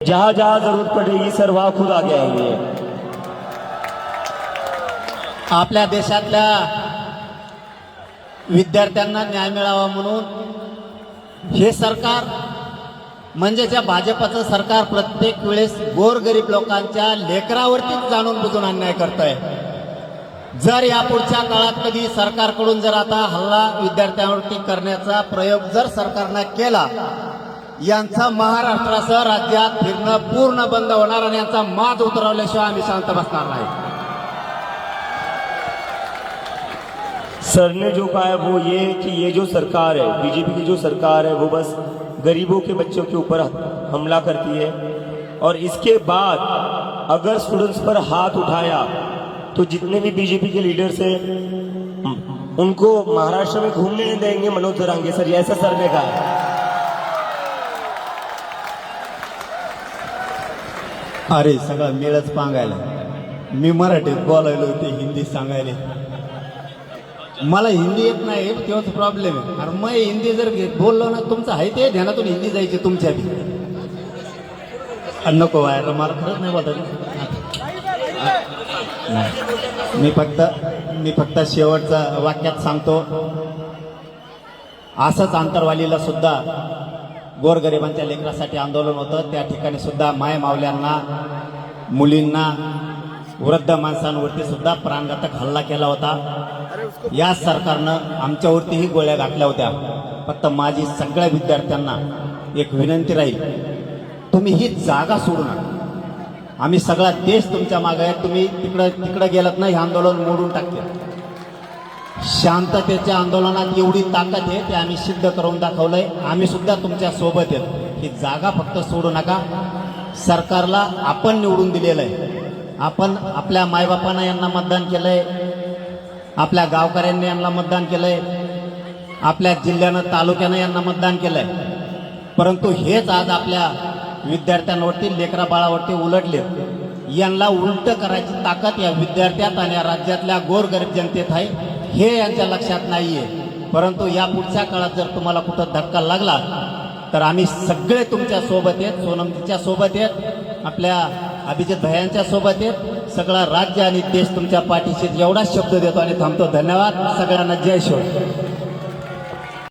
जहां जहां जरूरत पडेगी सर वहां खुद आगे आएंगे। आपल्या देशातल्या विद्यार्थ्यांना न्याय मिळावा म्हणून हे सरकार म्हणजे ज्या भाजपचं सरकार प्रत्येक वेळेस गोरगरीब लोकांच्या लेकरावरतीच जाणून बुजून अन्याय करत आहे। जर यापुढच्या काळात कधी सरकारकडून जर आता हल्ला विद्यार्थ्यांवरती करण्याचा प्रयोग जर सरकारने केला, यांचा महाराष्ट्रासह राज्यात फिरणं पूर्ण बंद होणार आणि यांचा माज उतरवल्याशिवाय आम्ही शांत बसणार नाही। सर ने जो कहा है वो ये कि ये जो सरकार है, बीजेपी की जो सरकार है, वो बस गरीबों के बच्चों के ऊपर हमला करती है और इसके बाद अगर स्टूडेंट्स पर हाथ उठाया तो जितने भी बीजेपी के लीडर्स हैं उनको महाराष्ट्र में घूमने नहीं देंगे मनोज जरांगे सर, ऐसा सर ने कहा। अरे सगळं मेळच पांगायला, मी मराठीत बोलायलो ते हिंदी सांगायले, मला हिंदी येत नाही तेव्हाच प्रॉब्लेम आहे। अरे मग हिंदी जर बोललो ना तुमचं आहे ते ध्यानातून हिंदी जायची तुमच्या बी। नको व्हायला मला खरंच नाही बोलत। मी फक्त शेवटचं वाक्यात सांगतो, असंच आंतरवालीला सुद्धा गोरगरिबांच्या लेकरासाठी आंदोलन होतं, त्या ठिकाणी सुद्धा माय मावल्यांना, मुलींना, वृद्ध माणसांवरती सुद्धा प्राणघातक हल्ला केला होता। या सरकारनं आमच्यावरतीही गोळ्या घातल्या होत्या। फक्त माझी सगळ्या विद्यार्थ्यांना एक विनंती राहील, तुम्ही ही जागा सोडू नका। आम्ही सगळा देश तुमच्या मागे आहे, तुम्ही तिकडे गेलात ना हे आंदोलन मोडून टाकते। शांततेच्या आंदोलनात एवढी ताकद आहे ते आम्ही सिद्ध करून दाखवलंय। आम्ही सुद्धा तुमच्या सोबत आहेत, ही जागा फक्त सोडू नका। सरकारला आपण निवडून दिलेलं आहे, आपण आपल्या मायबापांना यांना मतदान केलंय, आपल्या गावकऱ्यांनी यांना मतदान केलंय, आपल्या जिल्ह्यानं तालुक्यानं यांना मतदान केलंय, परंतु हेच आज आपल्या विद्यार्थ्यांवरती लेकरा बाळावरती उलटले। यांना उलट करायची ताकद या विद्यार्थ्यात आणि या राज्यातल्या गोरगरीब जनतेत आहे, हे यांच्या लक्षात नाहीये। परंतु या पुढच्या काळात जर तुम्हाला कुठं धक्का लागला तर आम्ही सगळे तुमच्या सोबत आहेत, सोनमच्या सोबत आहेत, आपल्या अभिजित भैयांच्या सोबत आहेत, सगळा राज्य आणि देश तुमच्या पाठीशी एवढा शब्द देतो आणि थांबतो। धन्यवाद सगळ्यांना, जय शिव।